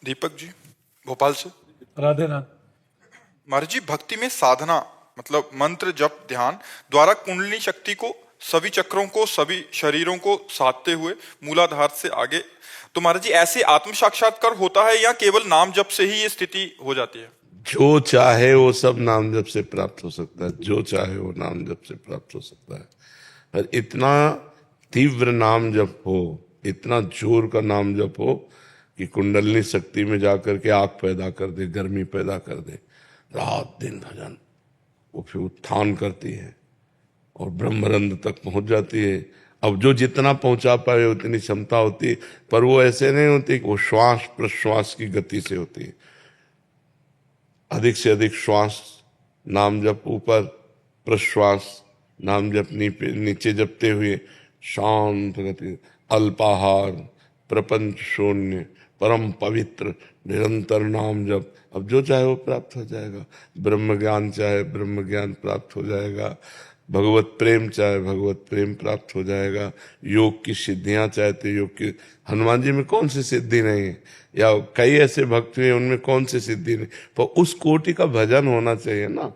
दीपक जी, भोपाल से। राधे राधे। महाराज जी, भक्ति में साधना मतलब मंत्र जप ध्यान द्वारा कुंडलिनी शक्ति को, सभी चक्रों को, सभी शरीरों को साधते हुए मूलाधार से आगे, तो महाराज जी ऐसे आत्म साक्षात्कार होता है या केवल नाम जप से ही ये स्थिति हो जाती है? जो चाहे वो सब नाम जप से प्राप्त हो सकता है, जो चाहे वो नाम जप से प्राप्त हो सकता है। पर इतना तीव्र नाम जप हो, इतना जोर का नाम जप हो कि कुंडलिनी शक्ति में जाकर के आग पैदा कर दे, गर्मी पैदा कर दे, रात दिन भजन, वो फिर उत्थान करती है और ब्रह्मरंध्र तक पहुंच जाती है। अब जो जितना पहुंचा पाए उतनी क्षमता होती है, पर वो ऐसे नहीं होती कि वो श्वास प्रश्वास की गति से होती है। अधिक से अधिक श्वास नाम जप ऊपर, प्रश्वास नाम जप नीचे जपते हुए शांत गति, अल्पाहार, प्रपंच शून्य, परम पवित्र निरंतर नाम जप। अब जो चाहे वो प्राप्त हो जाएगा। ब्रह्म ज्ञान चाहे ब्रह्म ज्ञान प्राप्त हो जाएगा, भगवत प्रेम चाहे भगवत प्रेम प्राप्त हो जाएगा, योग की सिद्धियां चाहे तो योग की। हनुमान जी में कौन सी सिद्धि नहीं है, या कई ऐसे भक्त हैं उनमें कौन सी सिद्धि नहीं, पर उस कोटि का भजन होना चाहिए ना।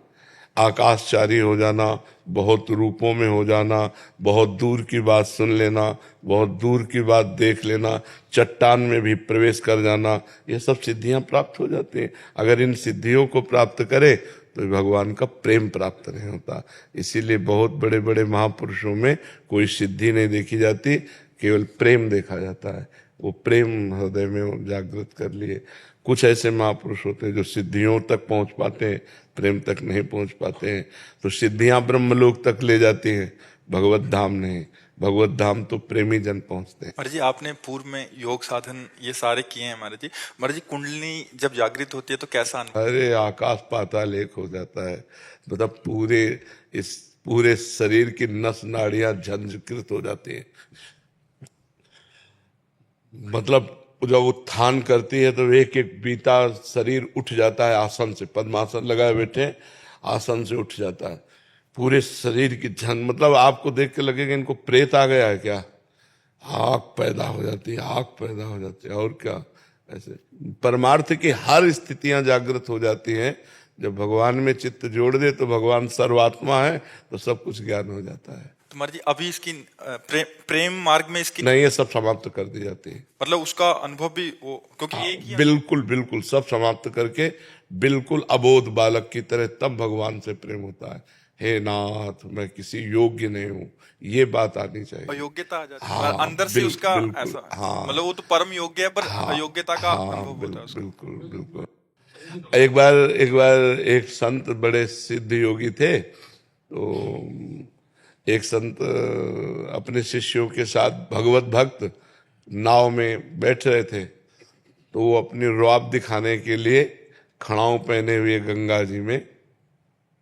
आकाशचारी हो जाना, बहुत रूपों में हो जाना, बहुत दूर की बात सुन लेना, बहुत दूर की बात देख लेना, चट्टान में भी प्रवेश कर जाना, ये सब सिद्धियां प्राप्त हो जाती हैं। अगर इन सिद्धियों को प्राप्त करे तो भगवान का प्रेम प्राप्त नहीं होता। इसीलिए बहुत बड़े बड़े महापुरुषों में कोई सिद्धि नहीं देखी जाती, केवल प्रेम देखा जाता है। वो प्रेम हृदय में जागृत कर लिए। कुछ ऐसे महापुरुष होते हैं जो सिद्धियों तक पहुंच पाते हैं, प्रेम तक नहीं पहुंच पाते हैं। तो सिद्धियां ब्रह्मलोक तक ले जाती हैं, भगवत धाम नहीं। भगवत धाम तो प्रेमी जन पहुंचते हैं। महाराज जी, आपने पूर्व में योग साधन ये सारे किए हैं महाराज जी। महाराज जी, कुंडलिनी जब जागृत होती है तो कैसा अनुभव? अरे आकाश पाताल एक हो जाता है। मतलब पूरे शरीर की नस नाड़ियां झंझकृत हो जाती हैं। मतलब जब उत्थान करती है तो एक एक बीता शरीर उठ जाता है आसन से, पद्मासन लगाए बैठे आसन से उठ जाता है पूरे शरीर की झन। मतलब आपको देख के लगेगा इनको प्रेत आ गया है क्या। आग पैदा हो जाती है, आग पैदा हो जाती है, और क्या। ऐसे परमार्थ की हर स्थितियां जागृत हो जाती हैं। जब भगवान में चित्त जोड़ दे तो भगवान सर्वात्मा है, तो सब कुछ ज्ञान हो जाता है। तो महाराज जी, अभी इसकी प्रेम मार्ग में इसकी नहीं, ये सब समाप्त कर दी जाती है। मतलब उसका अनुभव भी वो, क्योंकि एक ही बिल्कुल बिल्कुल सब समाप्त करके बिल्कुल अबोध बालक की तरह तब भगवान से प्रेम होता है। हे नाथ, मैं किसी योग्य नहीं हूँ, ये बात आनी चाहिए। अयोग्यता आ जाती है। हाँ, अंदर से उसका बिल्कुल, ऐसा, हाँ, मतलब वो तो परम योग्य है, पर हाँ, अयोग्यता का हाँ, अनुभव होता है उसका। बिल्कुल बिल्कुल। एक बार एक संत बड़े सिद्ध योगी थे, तो एक संत अपने शिष्यों के साथ भगवत भक्त नाव में बैठ रहे थे। तो वो अपनी रौब दिखाने के लिए खड़ाऊ पहने हुए गंगा जी में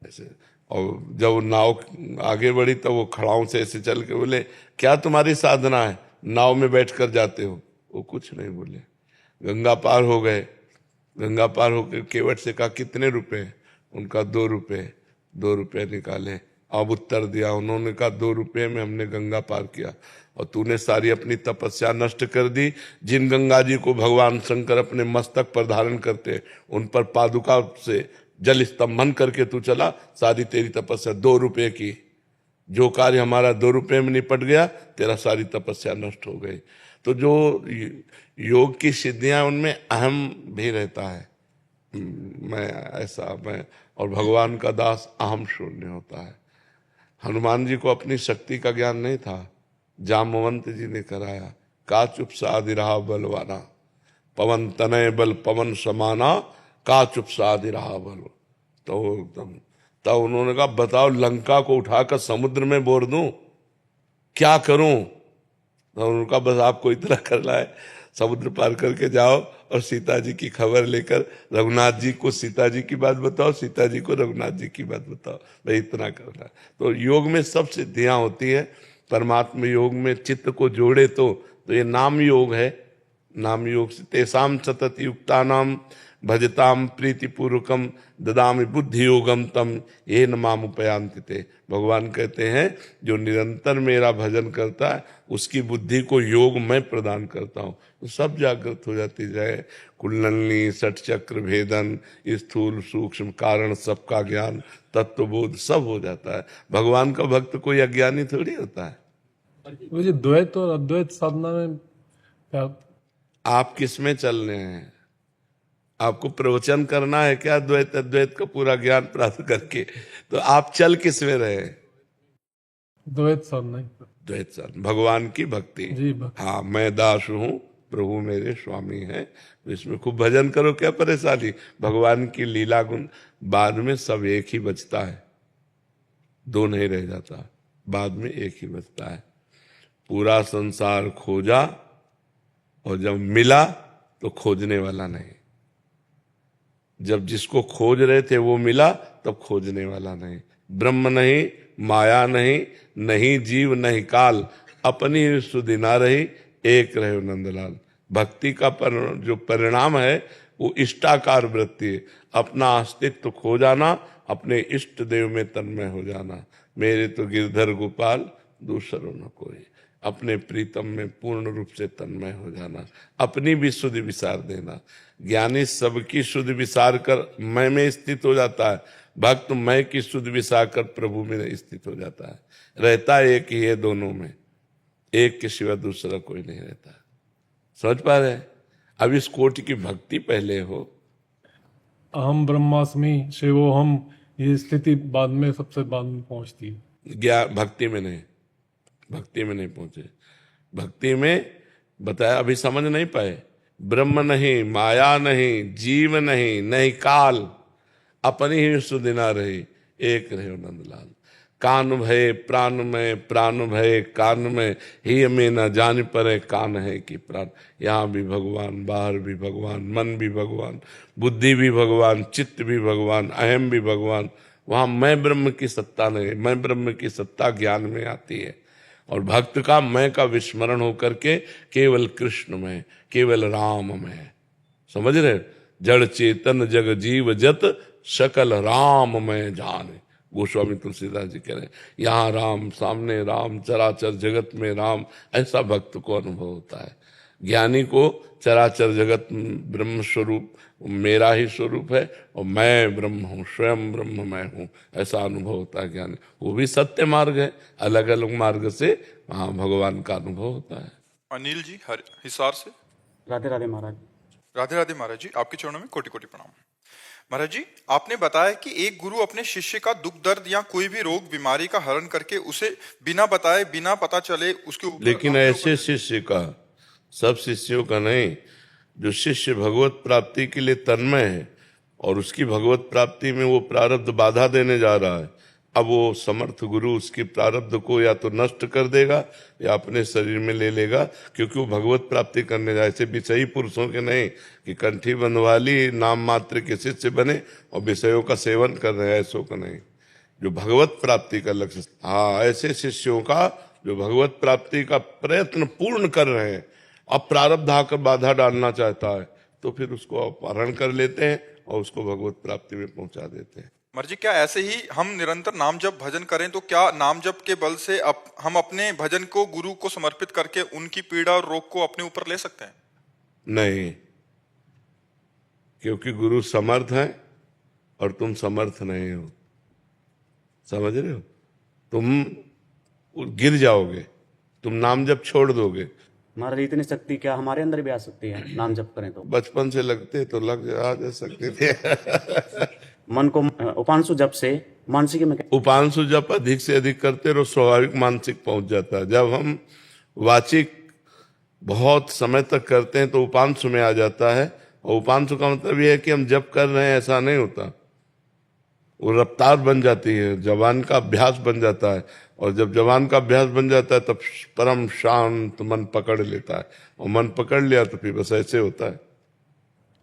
ऐसे, और जब नाव आगे बढ़ी तो वो खड़ाऊ से ऐसे चल के बोले, क्या तुम्हारी साधना है, नाव में बैठ कर जाते हो। वो कुछ नहीं बोले। गंगा पार हो गए। गंगा पार होकर केवट से कहा, कितने रुपए। उनका 2 रुपए। 2 रुपए निकाले। अब उत्तर दिया। उन्होंने कहा, 2 रुपये में हमने गंगा पार किया, और तूने सारी अपनी तपस्या नष्ट कर दी। जिन गंगा जी को भगवान शंकर अपने मस्तक पर धारण करते, उन पर पादुका से जल स्तंभन करके तू चला, सारी तेरी तपस्या 2 रुपये की। जो कार्य हमारा 2 रुपये में निपट गया, तेरा सारी तपस्या नष्ट हो गई। तो जो योग की सिद्धियां, उनमें अहम भी रहता है। मैं ऐसा, मैं और भगवान का दास अहम शून्य होता है। हनुमान जी को अपनी शक्ति का ज्ञान नहीं था, जामवंत जी ने कराया। का चुप साधि रहा बलवाना, पवन तनय बल पवन समाना, का चुप साधि रहा बल। तो एकदम तब उन्होंने कहा, बताओ लंका को उठाकर समुद्र में बोर दूं, क्या करूं। तो उनका बस आपको इतना करना है, समुद्र पार करके जाओ और सीता जी की खबर लेकर रघुनाथ जी को सीता जी की बात बताओ, सीता जी को रघुनाथ जी की बात बताओ। भाई इतना करना है। तो योग में सब सिद्धियां होती है। परमात्मा योग में चित्त को जोड़े तो ये नाम योग है। नाम योग से तेसाम सतत युक्ता नाम भजताम प्रीतिपूर्वकम ददामि बुद्धि योगम तम ये न माम उपयांति ते। भगवान कहते हैं जो निरंतर मेरा भजन करता है उसकी बुद्धि को योग मैं प्रदान करता हूँ, तो सब जागृत हो जाती जाए। कुंडलनी सठ चक्र भेदन स्थूल सूक्ष्म कारण सबका ज्ञान तत्वबोध सब हो जाता है। भगवान का भक्त कोई अज्ञानी थोड़ी होता है। वो जो द्वैत और अद्वैत साधना में क्या आप किस में चल रहे हैं? आपको प्रवचन करना है क्या द्वैत अद्वैत का पूरा ज्ञान प्राप्त करके? तो आप चल किस में रहे? द्वैत साधना ही। द्वैत साधना, भगवान की भक्ति। जी, भक्ति। हाँ, मैं दास हूँ, प्रभु मेरे स्वामी हैं, तो इसमें खूब भजन करो, क्या परेशानी। भगवान की लीला गुण बाद में सब एक ही बचता है, दो नहीं रह जाता, बाद में एक ही बचता है। पूरा संसार खोजा और जब मिला तो खोजने वाला नहीं। जब जिसको खोज रहे थे वो मिला तब खोजने वाला नहीं। ब्रह्म नहीं, माया नहीं, नहीं जीव नहीं काल, अपनी ही सुधि ना रही, एक रहे नंदलाल। भक्ति का जो परिणाम है वो इष्टाकार वृत्ति है। अपना अस्तित्व खो जाना, अपने इष्ट देव में तन्मय हो जाना। मेरे तो गिरधर गोपाल दूसरो न कोई, अपने प्रीतम में पूर्ण रूप से तन्मय हो जाना, अपनी भी सुधि विसार देना। ज्ञानी सबकी सुधि विसार कर मैं में स्थित हो जाता है, भक्त मैं की सुधि विसार कर प्रभु में स्थित हो जाता है। रहता एक ही है दोनों में, एक के सिवा दूसरा कोई नहीं रहता। समझ पा रहे हैं? अब इस कोटि की भक्ति पहले हो। अहम ब्रह्मास्मि शिवोहम, ये स्थिति बाद में, सबसे बाद में पहुंचती है। ज्ञान भक्ति में नहीं, भक्ति में नहीं पहुंचे। भक्ति में बताया, अभी समझ नहीं पाए। ब्रह्म नहीं, माया नहीं, जीव नहीं, नहीं काल, अपनी ही सुधि ना रही, एक रहे नंदलाल। कान भय प्राण में, प्राण भय कान में, ही में न जान परे कान है कि प्राण। यहाँ भी भगवान, बाहर भी भगवान, मन भी भगवान, बुद्धि भी भगवान, चित्त भी भगवान, अहम भी भगवान। वहां मैं ब्रह्म की सत्ता नहीं, मैं ब्रह्म की सत्ता ज्ञान में आती है। और भक्त का मैं का विस्मरण होकर के केवल कृष्ण में, केवल राम में। समझ रहे? जड़ चेतन जग जीव जत सकल राम में जाने। गोस्वामी तुलसीदास जी कह रहे हैं, यहाँ राम, सामने राम, चराचर जगत में राम। ऐसा भक्त को अनुभव होता है। ज्ञानी को चराचर जगत ब्रह्म स्वरूप मेरा ही स्वरूप है और मैं ब्रह्म हूँ, स्वयं ब्रह्म मैं हूँ, ऐसा अनुभव होता है ज्ञानी। वो भी सत्य मार्ग है, अलग अलग मार्ग से वहाँ भगवान का अनुभव होता है। अनिल जी हिसार से। राधे राधे महाराज। राधे राधे महाराज जी, आपके चरणों में कोटि कोटि प्रणाम। महाराज जी, आपने बताया कि एक गुरु अपने शिष्य का दुख दर्द या कोई भी रोग बीमारी का हरण करके उसे बिना बताए, बिना पता चले उसके ऊपर, लेकिन ऐसे शिष्य का, सब शिष्यों का नहीं। जो शिष्य भगवत प्राप्ति के लिए तन्मय है और उसकी भगवत प्राप्ति में वो प्रारब्ध बाधा देने जा रहा है, अब वो समर्थ गुरु उसकी प्रारब्ध को या तो नष्ट कर देगा या अपने शरीर में ले लेगा, क्योंकि वो भगवत प्राप्ति करने जाए। ऐसे विषयी पुरुषों के नहीं कि कंठी बंधवा ली, नाम मात्र के शिष्य बने और विषयों का सेवन कर रहे हैं, ऐसों का नहीं। जो भगवत प्राप्ति का लक्ष्य, हाँ, ऐसे शिष्यों का जो भगवत प्राप्ति का प्रयत्न पूर्ण कर रहे हैं, अब प्रारब्ध आकर बाधा डालना चाहता है तो फिर उसको अपहरण कर लेते हैं और उसको भगवत प्राप्ति में पहुंचा देते हैं। महाराज जी, क्या ऐसे ही हम निरंतर नाम जप भजन करें तो क्या नाम जप के बल से हम अपने भजन को गुरु को समर्पित करके उनकी पीड़ा और रोग को अपने ऊपर ले सकते हैं? नहीं, क्योंकि गुरु समर्थ है और तुम समर्थ नहीं हो। समझ रहे हो? तुम गिर जाओगे, तुम नाम जप छोड़ दोगे। महाराज इतनी शक्ति क्या हमारे अंदर भी आ सकती है नाम जप करें तो? बचपन से लगते तो लग जा सकते थे। मन को उपांशु जप से मानसिक में उपांशु जप अधिक से अधिक करते रहो, स्वाभाविक मानसिक पहुंच जाता है। जब हम वाचिक बहुत समय तक करते हैं तो उपांशु में आ जाता है। और उपांशु का मतलब यह है कि हम जप कर रहे हैं, ऐसा नहीं होता। वो रफ्तार बन जाती है, जवान का अभ्यास बन जाता है। और जब जवान का अभ्यास बन जाता है तब परम शांत मन पकड़ लेता है, और मन पकड़ लिया तो फिर बस ऐसे होता है।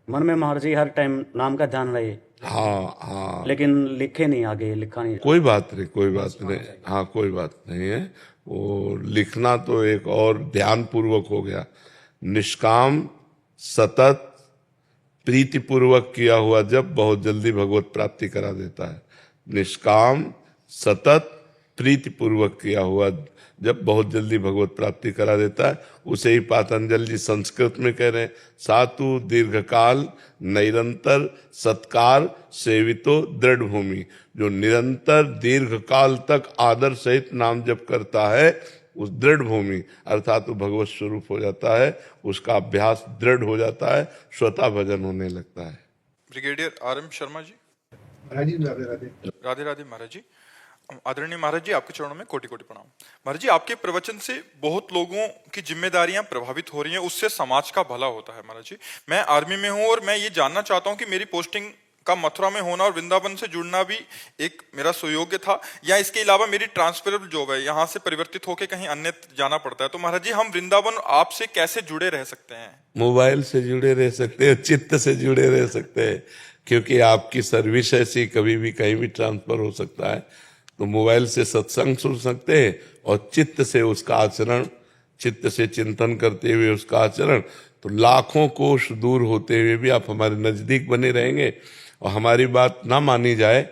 मन में महाराज जी हर टाइम नाम का ध्यान रहे। हाँ हाँ, लेकिन लिखे नहीं, आगे लिखा नहीं। कोई बात नहीं, कोई बात नहीं। हाँ, कोई बात नहीं है। वो लिखना तो एक और ध्यान पूर्वक हो गया। निष्काम, सतत, प्रीतिपूर्वक किया हुआ जब बहुत जल्दी भगवत प्राप्ति करा देता है। निष्काम सतत प्रीतिपूर्वक किया हुआ जब बहुत जल्दी भगवत प्राप्ति करा देता है, उसे ही पातंजलि जी संस्कृत में कह रहे हैं, सातु दीर्घकाल निरंतर सत्कार सेवितो दृढ़ भूमि। जो निरंतर दीर्घकाल तक आदर सहित नाम जप करता है उस दृढ़ भूमि अर्थात वो भगवत स्वरूप हो जाता है, उसका अभ्यास दृढ़ हो जाता है, स्वतः भजन होने लगता है। Brigadier R M. शर्मा जी। महाराज जी राधे राधे। राधे राधे महाराज जी। आदरणीय महाराज जी, आपके चरणों में कोटि कोटि प्रणाम। महाराज जी, आपके प्रवचन से बहुत लोगों की जिम्मेदारियां प्रभावित हो रही हैं, उससे समाज का भला होता है। महाराज जी, मैं आर्मी में हूं और मैं ये जानना चाहता हूं कि मेरी पोस्टिंग का मथुरा में होना और वृंदावन से जुड़ना भी एक मेरा सुयोग्य था, या इसके अलावा मेरी ट्रांसफरेबल जॉब है, यहाँ से परिवर्तित होकर कहीं अन्य जाना पड़ता है। तो महाराज जी, हम वृंदावन आपसे कैसे जुड़े रह सकते हैं? मोबाइल से जुड़े रह सकते हैं, चित्त से जुड़े रह सकते हैं, क्योंकि आपकी सर्विस ऐसी कभी भी कहीं भी ट्रांसफर हो सकता है। तो मोबाइल से सत्संग सुन सकते हैं और चित्त से उसका आचरण, चित्त से चिंतन करते हुए उसका आचरण, तो लाखों कोष दूर होते हुए भी आप हमारे नजदीक बने रहेंगे। और हमारी बात ना मानी जाए,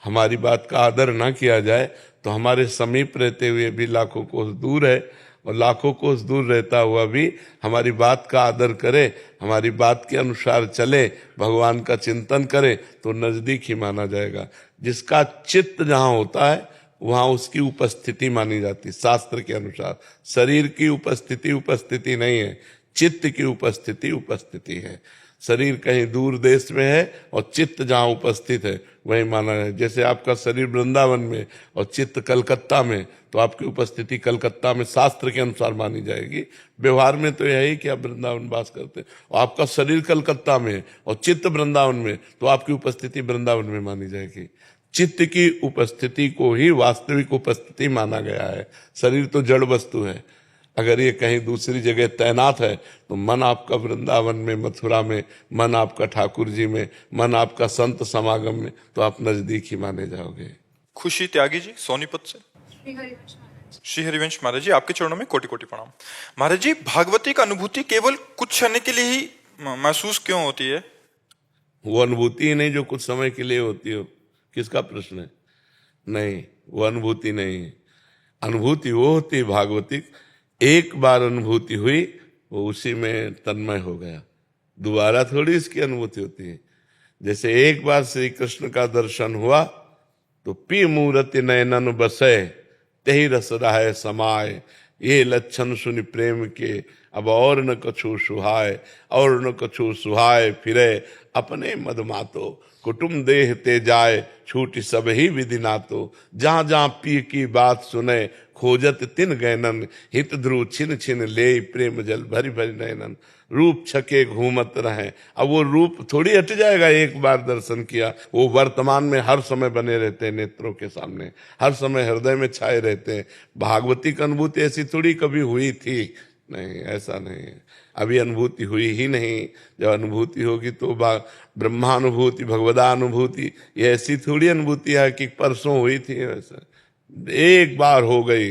हमारी बात का आदर ना किया जाए, तो हमारे समीप रहते हुए भी लाखों कोष दूर है, और लाखों कोष दूर रहता हुआ भी हमारी बात का आदर करे, हमारी बात के अनुसार चले, भगवान का चिंतन करे, तो नजदीक ही माना जाएगा। जिसका चित्त जहाँ होता है वहाँ उसकी उपस्थिति मानी जाती है। शास्त्र के अनुसार शरीर की उपस्थिति उपस्थिति नहीं है, चित्त की उपस्थिति उपस्थिति है। शरीर कहीं दूर देश में है और चित्त जहाँ उपस्थित है वही माना है। जैसे आपका शरीर वृंदावन में और चित्त कलकत्ता में, तो आपकी उपस्थिति कलकत्ता में शास्त्र के अनुसार मानी जाएगी। व्यवहार में तो यही कि आप वृंदावन वास करते हैं, और आपका शरीर कलकत्ता में और चित्त वृंदावन में, तो आपकी उपस्थिति वृंदावन में मानी जाएगी। चित्त की उपस्थिति को ही वास्तविक उपस्थिति माना गया है। शरीर तो जड़ वस्तु है, अगर ये कहीं दूसरी जगह तैनात है तो मन आपका वृंदावन में, मथुरा में, मन आपका ठाकुर जी में, मन आपका संत समागम में, तो आप नजदीक ही माने जाओगे। खुशी त्यागी जी, सोनीपत से। श्री हरिवंश महाराज जी, आपके चरणों में कोटि कोटि प्रणाम। महाराज जी, भागवती का अनुभूति केवल कुछ क्षण के लिए ही महसूस क्यों होती है? वो अनुभूति ही नहीं जो कुछ समय के लिए होती हो। किसका प्रश्न है? नहीं, वो अनुभूति नहीं है। अनुभूति वो होती है भागवतिक, एक बार अनुभूति हुई वो उसी में तन्मय हो गया, दोबारा थोड़ी इसकी अनुभूति होती है। जैसे एक बार श्री कृष्ण का दर्शन हुआ तो पी मूर्ति नयनन बसे तेहि रस रहाय समाय, ये लक्षण सुनि प्रेम के अब और न कछु सुहाय, और न कछु सुहाय फिरे अपने मदमातो, कुटुम देह ते जाए छूटी सब ही विधि नातो, जहाँ जहाँ पी की बात सुने खोजत तिन गैनन, हित ध्रुव छिन छिन ले प्रेम जल भरी भरी नयनन, रूप छके घूमत रहे। अब वो रूप थोड़ी हट जाएगा, एक बार दर्शन किया, वो वर्तमान में हर समय बने रहते हैं नेत्रों के सामने, हर समय हृदय में छाए रहते हैं। भागवती की अनुभूति ऐसी थोड़ी कभी हुई थी, नहीं, ऐसा नहीं है, अभी अनुभूति हुई ही नहीं। जब अनुभूति होगी तो ब्रह्मानुभूति, भगवदानुभूति, ये ऐसी थोड़ी अनुभूति है कि परसों हुई थी। वैसे एक बार हो गई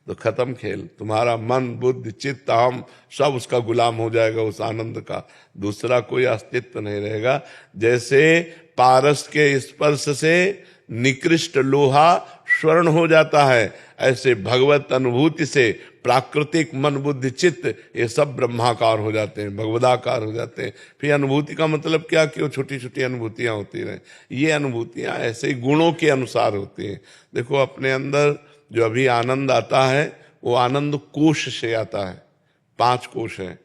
तो खत्म खेल, तुम्हारा मन बुद्धि चित्त हम सब उसका गुलाम हो जाएगा, उस आनंद का दूसरा कोई अस्तित्व नहीं रहेगा। जैसे पारस के स्पर्श से निकृष्ट लोहा स्वर्ण हो जाता है, ऐसे भगवत अनुभूति से प्राकृतिक मन बुद्धि चित्त ये सब ब्रह्माकार हो जाते हैं, भगवदाकार हो जाते हैं। फिर अनुभूति का मतलब क्या कि वो छोटी छोटी अनुभूतियां होती रहे। ये अनुभूतियां ऐसे ही गुणों के अनुसार होती हैं। देखो, अपने अंदर जो अभी आनंद आता है वो आनंद कोश से आता है। 5 कोश हैं,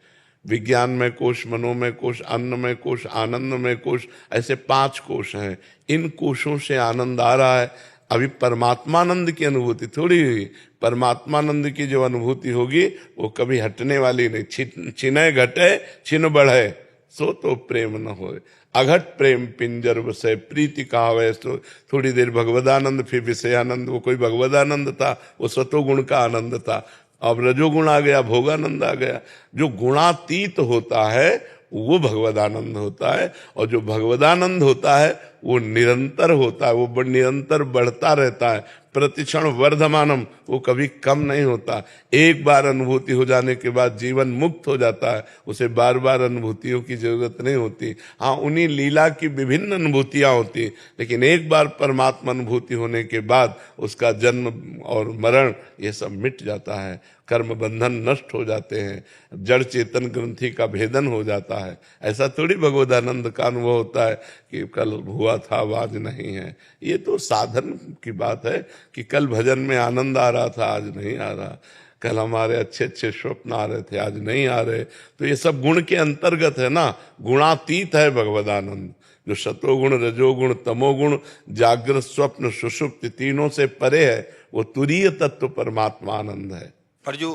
विज्ञान में कोश, मनोमय कोश, अन्नमय कोश, आनंदमय कोश, ऐसे 5 कोश हैं। इन कोशों से आनंद आ रहा है। अभी परमात्मानंद की अनुभूति थोड़ी हुई, परमात्मानंद की जो अनुभूति होगी वो कभी हटने वाली नहीं। छिने घटे छिन बढ़े सो तो प्रेम न होए, अघट प्रेम पिंजर बसे प्रीति कहावे। तो थोड़ी देर भगवदानंद, फिर विषयानंद। वो कोई भगवदानंद था, वो सतोगुण का आनंद था। अब रजोगुण आ गया, भोगानंद आ गया। जो गुणातीत होता है वो भगवदानंद होता है, और जो भगवदानंद होता है वो निरंतर होता है, वो निरंतर बढ़ता रहता है। प्रतिक्षण वर्धमानम, वो कभी कम नहीं होता। एक बार अनुभूति हो जाने के बाद जीवन मुक्त हो जाता है, उसे बार बार अनुभूतियों की जरूरत नहीं होती। हाँ, उन्हीं लीला की विभिन्न अनुभूतियां होती, लेकिन एक बार परमात्मा अनुभूति होने के बाद उसका जन्म और मरण ये सब मिट जाता है, कर्म बंधन नष्ट हो जाते हैं, जड़ चेतन ग्रंथि का भेदन हो जाता है। ऐसा थोड़ी भगवदानंद का अनुभव होता है कि कल हुआ था अब आज नहीं है। ये तो साधन की बात है कि कल भजन में आनंद आ रहा था आज नहीं आ रहा, कल हमारे अच्छे अच्छे स्वप्न आ रहे थे आज नहीं आ रहे। तो ये सब गुण के अंतर्गत है ना, गुणातीत है भगवदानंद। जो सतोगुण रजोगुण तमोगुण जागृत स्वप्न सुषुप्ति तीनों से परे है, वो तुरीय तत्व परमात्मा आनंद है। पर जो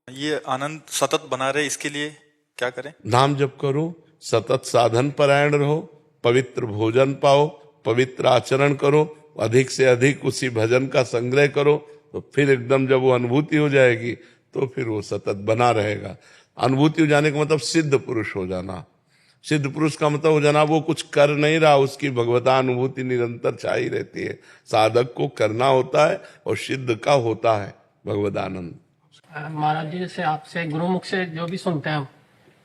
ये आनंद सतत बना रहे इसके लिए क्या करें? नाम जप करो, सतत साधन परायण रहो, पवित्र भोजन पाओ, पवित्र आचरण करो, अधिक से अधिक उसी भजन का संग्रह करो, तो फिर एकदम जब वो अनुभूति हो जाएगी तो फिर वो सतत बना रहेगा। अनुभूति हो जाने का मतलब सिद्ध पुरुष हो जाना। सिद्ध पुरुष का मतलब हो जाना वो कुछ कर नहीं रहा, उसकी भगवता अनुभूति निरंतर छाई रहती है। साधक को करना होता है और सिद्ध का होता है भगवदानंद। महाराज जी, जैसे आपसे गुरुमुख से जो भी सुनते हैं हम,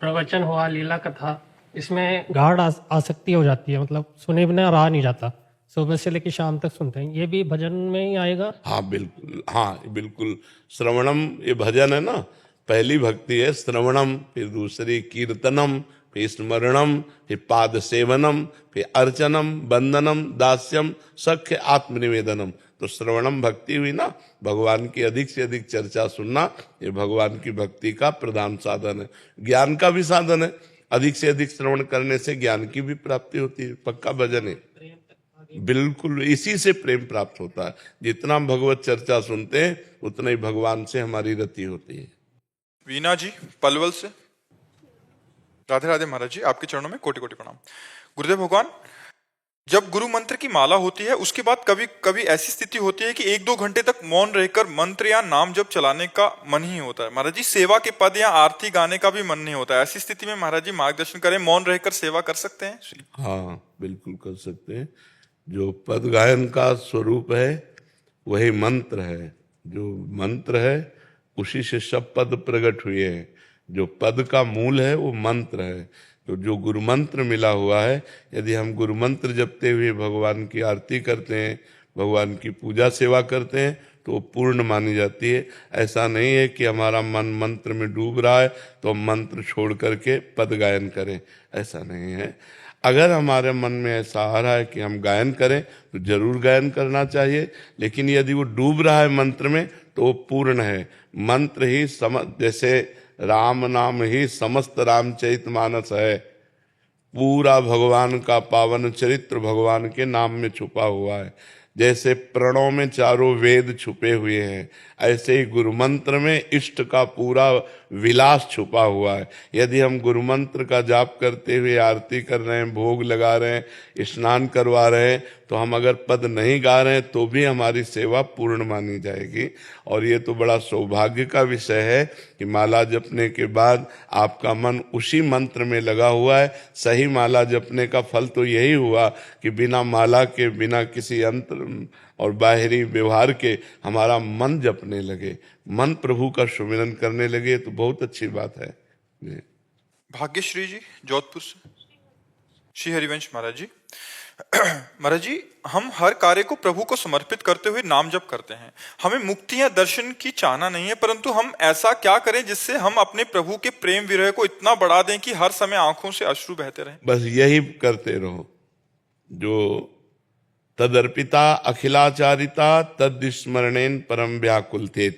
प्रवचन हुआ, लीला कथा, इसमें गाढ़ आसक्ति हो जाती है, मतलब सुने बिना रहा नहीं जाता। सुबह से लेकर शाम तक सुनते हैं, ये भी भजन में ही आएगा? हाँ बिल्कुल, हाँ बिल्कुल। श्रवणम ये भजन है ना, पहली भक्ति है श्रवणम, फिर दूसरी कीर्तनम, फिर स्मरणम, फिर पाद सेवनम, फिर अर्चनम, बंदनम, दास्यम, सख्य आत्मनिवेदनम। तो श्रवणम भक्ति हुई ना, भगवान की अधिक से अधिक चर्चा सुनना, ये भगवान की भक्ति का प्रधान साधन है। ज्ञान का भी साधन है, अधिक से अधिक श्रवण करने से ज्ञान की भी प्राप्ति होती है, पक्का भजन है। बिल्कुल, इसी से प्रेम प्राप्त होता है। जितना हम भगवत चर्चा सुनते हैं उतना ही भगवान से हमारी रति होती है। वीना जी पलवल से, राधे राधे महाराज जी, आपके चरणों में कोटि कोटि प्रणाम। गुरुदेव भगवान, जब गुरु मंत्र की माला होती है उसके बाद कभी कभी ऐसी स्थिति होती है कि 1-2 घंटे तक मौन रहकर मंत्र या नाम जप चलाने का मन ही होता है। महाराज जी, सेवा के पद या आरती गाने का भी मन नहीं होता है। ऐसी स्थिति में महाराज जी मार्गदर्शन करें, मौन रहकर सेवा कर सकते हैं? हाँ बिल्कुल कर सकते हैं। जो पद गायन का स्वरूप है वही मंत्र है। जो मंत्र है उसी से सब पद प्रकट हुए हैं। जो पद का मूल है वो मंत्र है। तो जो गुरु मंत्र मिला हुआ है, यदि हम गुरु मंत्र जपते हुए भगवान की आरती करते हैं, भगवान की पूजा सेवा करते हैं, तो वो पूर्ण मानी जाती है। ऐसा नहीं है कि हमारा मन मंत्र में डूब रहा है तो हम मंत्र छोड़ करके पद गायन करें, ऐसा नहीं है। अगर हमारे मन में ऐसा आ रहा है कि हम गायन करें तो जरूर गायन करना चाहिए, लेकिन यदि वो डूब रहा है मंत्र में तो वो पूर्ण है। मंत्र ही जैसे राम नाम ही समस्त रामचरितमानस है, पूरा भगवान का पावन चरित्र भगवान के नाम में छुपा हुआ है। जैसे प्रणों में चारों वेद छुपे हुए हैं, ऐसे ही गुरु मंत्र में इष्ट का पूरा विलास छुपा हुआ है। यदि हम गुरु मंत्र का जाप करते हुए आरती कर रहे हैं, भोग लगा रहे हैं, स्नान करवा रहे हैं, तो हम अगर पद नहीं गा रहे हैं तो भी हमारी सेवा पूर्ण मानी जाएगी। और ये तो बड़ा सौभाग्य का विषय है कि माला जपने के बाद आपका मन उसी मंत्र में लगा हुआ है। सही माला जपने का फल तो यही हुआ कि बिना माला के, बिना किसी यंत्र और बाहरी व्यवहार के हमारा मन जपने लगे, मन प्रभु का सुमिरन करने लगे, तो बहुत अच्छी बात है। भाग्यश्री जी जोधपुर से, श्री हरिवंश महाराज जी। महाराज जी, हम हर कार्य को प्रभु को समर्पित करते हुए नाम जप करते हैं। हमें मुक्ति या दर्शन की चाहना नहीं है, परंतु हम ऐसा क्या करें जिससे हम अपने प्रभु के प्रेम विरह को इतना बढ़ा दें कि हर समय आंखों से अश्रु बहते रहें? बस यही करते रहो। जो तदर्पिता अखिलाचारिता तद स्मरणेन परम व्याकुल थे।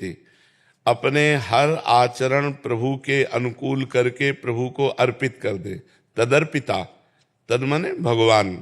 अपने हर आचरण प्रभु के अनुकूल करके प्रभु को अर्पित कर दे। तदर्पिता, तद माने भगवान,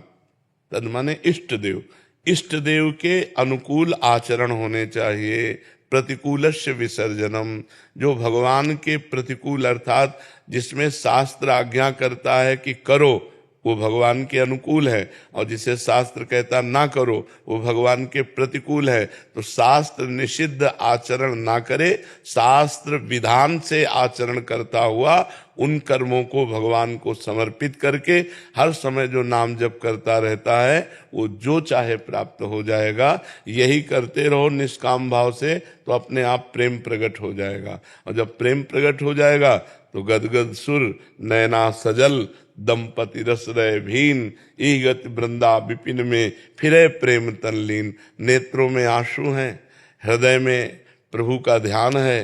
तद माने इष्ट देव। इष्ट देव के अनुकूल आचरण होने चाहिए। प्रतिकूलस्य विसर्जनम, जो भगवान के प्रतिकूल अर्थात जिसमें शास्त्र आज्ञा करता है कि करो वो भगवान के अनुकूल है, और जिसे शास्त्र कहता ना करो वो भगवान के प्रतिकूल है। तो शास्त्र निषिद्ध आचरण ना करे, शास्त्र विधान से आचरण करता हुआ उन कर्मों को भगवान को समर्पित करके हर समय जो नाम जप करता रहता है वो जो चाहे प्राप्त हो जाएगा। यही करते रहो निष्काम भाव से, तो अपने आप प्रेम प्रकट हो जाएगा। और जब प्रेम प्रकट हो जाएगा तो गदगद सुर नैना सजल दंपति रस रहे भीन, ईगत वृंदा विपिन में फिरे प्रेम तनलीन। नेत्रों में आंसू हैं, हृदय में प्रभु का ध्यान है,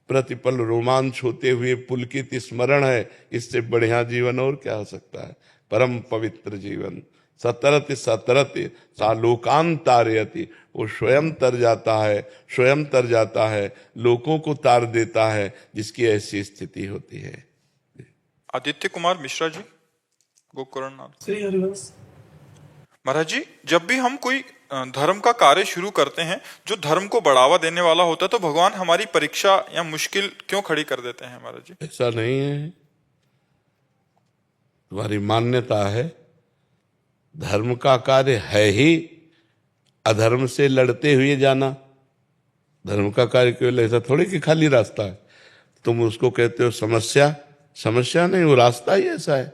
प्रतिपल रोमांच होते हुए पुलकित स्मरण है। इससे बढ़िया जीवन और क्या हो सकता है? परम पवित्र जीवन। सतरति सतरति सालोकांतारयति, वो स्वयं तर जाता है, स्वयं तर जाता है, लोगों को तार देता है, जिसकी ऐसी स्थिति होती है। आदित्य कुमार मिश्रा जी, गोकर्ण नाम। श्री हरिवंश। महाराज जी, जब भी हम कोई धर्म का कार्य शुरू करते हैं जो धर्म को बढ़ावा देने वाला होता है, तो भगवान हमारी परीक्षा या मुश्किल क्यों खड़ी कर देते हैं महाराज जी? ऐसा नहीं है, तुम्हारी मान्यता है। धर्म का कार्य है ही अधर्म से लड़ते हुए जाना। धर्म का कार्य केवल ऐसा थोड़ी कि खाली रास्ता है। तुम उसको कहते हो समस्या, समस्या नहीं, वो रास्ता ही ऐसा है।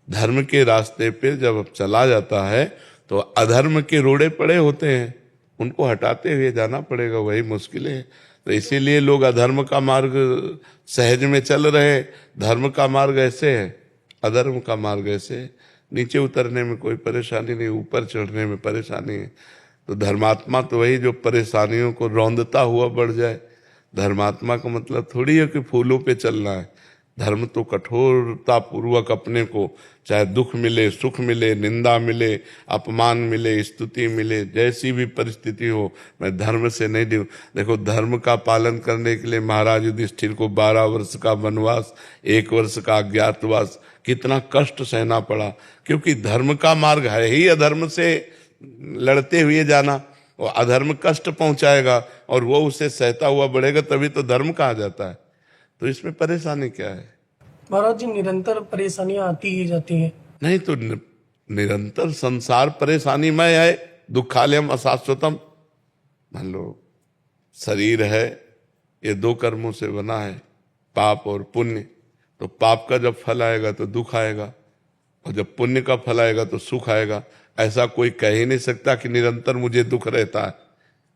धर्म के रास्ते पे जब चला जाता है तो अधर्म के रोड़े पड़े होते हैं, उनको हटाते हुए जाना पड़ेगा, वही मुश्किल है। तो इसीलिए लोग अधर्म का मार्ग सहज में चल रहे, धर्म का मार्ग ऐसे है, अधर्म का मार्ग ऐसे है। नीचे उतरने में कोई परेशानी नहीं, ऊपर चढ़ने में परेशानी है। तो धर्मात्मा तो वही जो परेशानियों को रौंदता हुआ बढ़ जाए। धर्मात्मा का मतलब थोड़ी है कि फूलों पे चलना है। धर्म तो कठोरता पूर्वक अपने को, चाहे दुख मिले, सुख मिले, निंदा मिले, अपमान मिले, स्तुति मिले, जैसी भी परिस्थिति हो, मैं धर्म से नहीं दूं। देखो, धर्म का पालन करने के लिए महाराज युधिष्ठिर को 12 वर्ष का वनवास, 1 वर्ष का अज्ञातवास, कितना कष्ट सहना पड़ा, क्योंकि धर्म का मार्ग है ही अधर्म से लड़ते हुए जाना। और अधर्म कष्ट पहुंचाएगा और वो उसे सहता हुआ बढ़ेगा, तभी तो धर्म कहा जाता है। तो इसमें परेशानी क्या है? महाराज जी, निरंतर परेशानियां आती ही जाती हैं। नहीं तो निरंतर संसार परेशानीमय है, दुखालयम अशाश्वतम। मान लो शरीर है, ये 2 कर्मों से बना है, पाप और पुण्य। तो पाप का जब फल आएगा तो दुख आएगा, और जब पुण्य का फल आएगा तो सुख आएगा। ऐसा कोई कह ही नहीं सकता कि निरंतर मुझे दुख रहता है,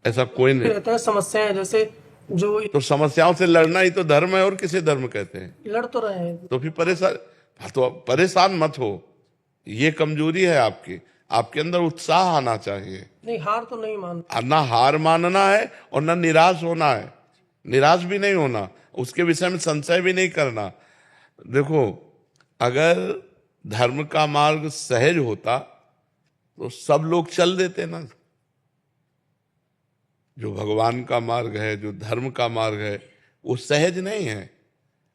ऐसा कोई नहीं। रहता है समस्याएं, जैसे जो तो समस्याओं से लड़ना ही तो धर्म है, और किसे धर्म कहते हैं? लड़ तो रहे हैं। तो फिर परेशान मत हो, ये कमजोरी है आपकी। आपके अंदर उत्साह आना चाहिए। नहीं, हार तो नहीं मानता। ना हार मानना है और ना निराश होना है। निराश भी नहीं होना, उसके विषय में संशय भी नहीं करना। देखो, अगर धर्म का मार्ग सहज होता तो सब लोग चल देते ना। जो भगवान का मार्ग है, जो धर्म का मार्ग है, वो सहज नहीं है।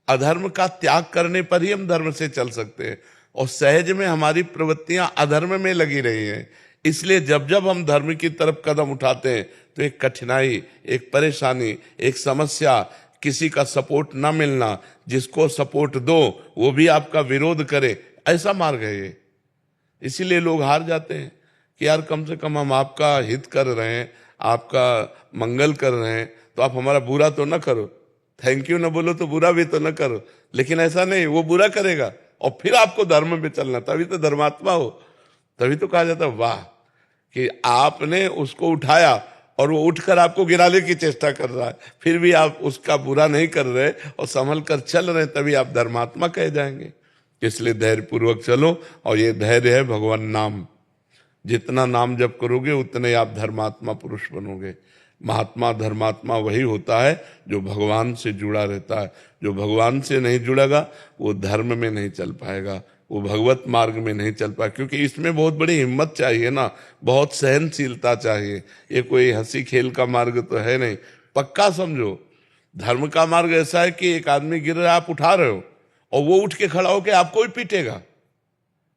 अधर्म का त्याग करने पर ही हम धर्म से चल सकते हैं, और सहज में हमारी प्रवृत्तियां अधर्म में लगी रही हैं। इसलिए जब जब हम धर्म की तरफ कदम उठाते हैं तो एक कठिनाई, एक परेशानी, एक समस्या, किसी का सपोर्ट ना मिलना, जिसको सपोर्ट दो वो भी आपका विरोध करे, ऐसा मार्ग है ये। इसीलिए लोग हार जाते हैं कि यार कम से कम हम आपका हित कर रहे हैं, आपका मंगल कर रहे हैं, तो आप हमारा बुरा तो न करो। थैंक यू न बोलो तो बुरा भी तो न करो। लेकिन ऐसा नहीं, वो बुरा करेगा और फिर आपको धर्म में चलना, तभी तो धर्मात्मा हो। तभी तो कहा जाता वाह कि आपने उसको उठाया और वो उठकर आपको गिराने की चेष्टा कर रहा है, फिर भी आप उसका बुरा नहीं कर रहे और संभल कर चल रहे, तभी आप धर्मात्मा कहे जाएंगे। इसलिए धैर्य पूर्वक चलो, और ये धैर्य है भगवान नाम। जितना नाम जप करोगे उतने आप धर्मात्मा पुरुष बनोगे। महात्मा धर्मात्मा वही होता है जो भगवान से जुड़ा रहता है। जो भगवान से नहीं जुड़ेगा वो धर्म में नहीं चल पाएगा, वो भगवत मार्ग में नहीं चल पाएगा, क्योंकि इसमें बहुत बड़ी हिम्मत चाहिए ना, बहुत सहनशीलता चाहिए। ये कोई हंसी खेल का मार्ग तो है नहीं। पक्का समझो, धर्म का मार्ग ऐसा है कि एक आदमी गिर रहा है, आप उठा रहे हो और वो उठ के खड़ा होकर आपको ही पीटेगा,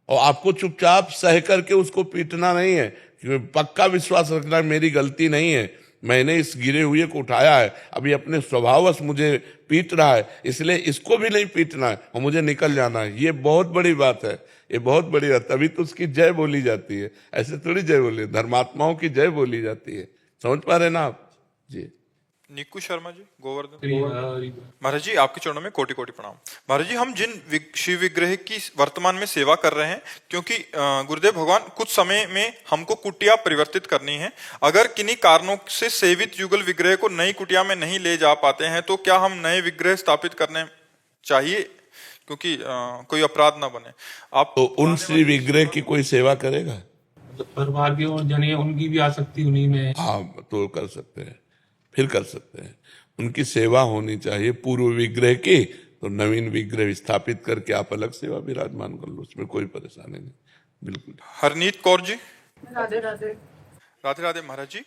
और आपको चुपचाप सह करके उसको पीटना नहीं है, क्योंकि पक्का विश्वास रखना मेरी गलती नहीं है, मैंने इस गिरे हुए को उठाया है, अभी अपने स्वभाववश मुझे पीट रहा है, इसलिए इसको भी नहीं पीटना है और मुझे निकल जाना है। ये बहुत बड़ी बात है, ये बहुत बड़ी बात। तभी तो उसकी जय बोली जाती है, ऐसे थोड़ी जय बोली, धर्मात्माओं की जय बोली जाती है। समझ पा रहे ना आप जी? निक्कू शर्मा जी, गोवर्धन। श्री हरि महाराज जी आपके चरणों में कोटि कोटि प्रणाम। महाराज जी हम जिन शिव विग्रह की वर्तमान में सेवा कर रहे हैं, क्योंकि गुरुदेव भगवान कुछ समय में हमको कुटिया परिवर्तित करनी है, अगर किन्हीं कारणों से सेवित युगल विग्रह को नई कुटिया में नहीं ले जा पाते हैं तो क्या हम नए विग्रह स्थापित करने चाहिए, क्योंकि कोई अपराध ना बने। आप तो उन श्री विग्रह की कोई सेवा करेगा? परिवार के और जने उनकी भी आसक्ति उन्हीं में है। हाँ, तो कर सकते हैं, फिर कर सकते हैं। उनकी सेवा होनी चाहिए पूर्व विग्रह की, तो नवीन विग्रह स्थापित करके आप अलग सेवा विराजमान कर लो, उसमें कोई परेशानी नहीं, बिल्कुल। हरनीत कौर जी। राधे राधे। राधे राधे महाराज जी।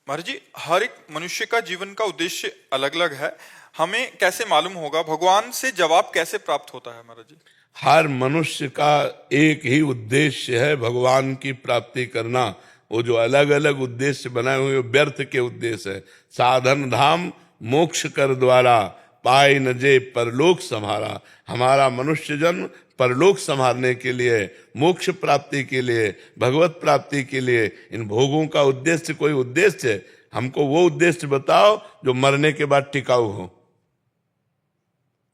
महाराज जी हर एक मनुष्य का जीवन का उद्देश्य अलग अलग है, हमें कैसे मालूम होगा, भगवान से जवाब कैसे प्राप्त होता है महाराज जी? हर मनुष्य का एक ही उद्देश्य है, भगवान की प्राप्ति करना। वो जो अलग अलग उद्देश्य बनाए हुए व्यर्थ के उद्देश्य है। साधन धाम मोक्ष कर द्वारा, पाए न जे परलोक संभारा। हमारा मनुष्य जन्म परलोक संभालने के लिए, मोक्ष प्राप्ति के लिए, भगवत प्राप्ति के लिए। इन भोगों का उद्देश्य कोई उद्देश्य है? हमको वो उद्देश्य बताओ जो मरने के बाद टिकाऊ हो।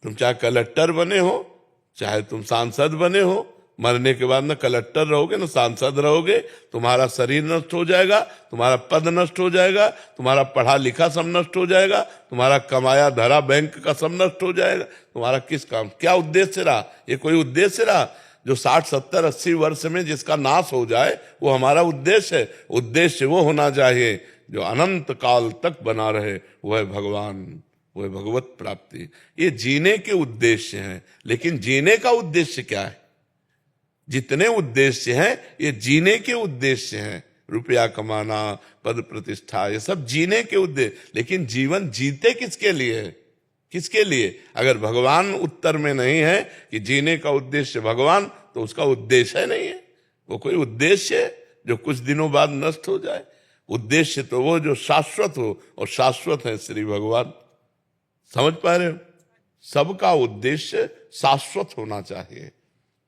तुम चाहे कलेक्टर बने हो, चाहे तुम सांसद बने हो, मरने के बाद न कलेक्टर रहोगे न सांसद रहोगे, तुम्हारा शरीर नष्ट हो जाएगा, तुम्हारा पद नष्ट हो जाएगा, तुम्हारा पढ़ा लिखा सब नष्ट हो जाएगा, तुम्हारा कमाया धरा बैंक का सब नष्ट हो जाएगा। तुम्हारा किस काम, क्या उद्देश्य रहा? ये कोई उद्देश्य रहा? जो 60, 70, 80 वर्ष में जिसका नाश हो जाए वो हमारा उद्देश्य है। उद्देश्य वो होना चाहिए जो अनंत काल तक बना रहे, वो है भगवान, वो है भगवत प्राप्ति। ये जीने के उद्देश्य हैं, लेकिन जीने का उद्देश्य क्या है? जितने उद्देश्य हैं ये जीने के उद्देश्य हैं। रुपया कमाना, पद प्रतिष्ठा, ये सब जीने के उद्देश्य। लेकिन जीवन जीते किसके लिए है? किसके लिए? अगर भगवान उत्तर में नहीं है कि जीने का उद्देश्य भगवान, तो उसका उद्देश्य नहीं है। वो कोई उद्देश्य है जो कुछ दिनों बाद नष्ट हो जाए? उद्देश्य तो वो जो शाश्वत हो, और शाश्वत है श्री भगवान। समझ पा रहे हो? सबका उद्देश्य शाश्वत होना चाहिए।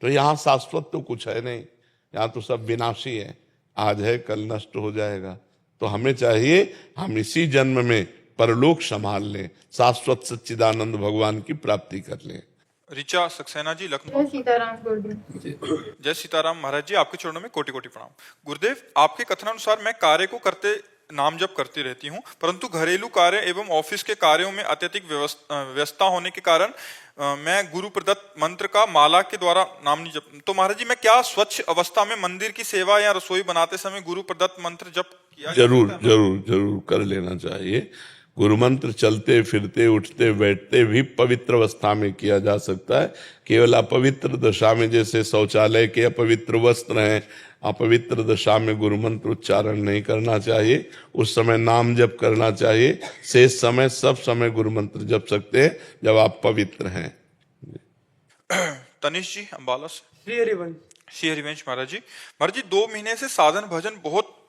तो यहाँ शाश्वत तो कुछ है नहीं, यहाँ तो सब विनाशी है। आज है कल नष्ट हो जाएगा। तो हमें चाहिए हम इसी जन्म में परलोक संभाल लें, शाश्वत सच्चिदानंद भगवान की प्राप्ति कर लें। ऋचा सक्सेना जी, लखनऊ। जय सीताराम गुरुदेव। जय सीताराम महाराज जी आपके चरणों में कोटि कोटि प्रणाम। गुरुदेव आपके कथनानुसार मैं कार्य को करते नाम जप करती रहती हूँ, परंतु घरेलू कार्य एवं ऑफिस के कार्यों में अत्यधिक व्यस्तता होने के कारण मैं गुरु प्रदत्त मंत्र का माला के द्वारा नाम नहीं जप। तो महाराज जी मैं क्या स्वच्छ अवस्था में मंदिर की सेवा या रसोई बनाते समय गुरु प्रदत्त मंत्र जप किया? जरूर जरूर जरूर कर लेना चाहिए। गुरु मंत्र चलते फिरते उठते बैठते भी पवित्र अवस्था में किया जा सकता है। केवल अपवित्र दशा में, जैसे शौचालय के अपवित्र वस्त्र हैं, अपवित्र दशा में गुरु मंत्र उच्चारण नहीं करना चाहिए। उस समय नाम जप करना चाहिए। शेष समय सब समय गुरु मंत्र जप सकते हैं जब आप पवित्र हैं। तनिष जी अम्बाला से। श्री हरिवंश। श्री हरिवंश महाराज जी। महाराज जी 2 महीने से साधन भजन बहुत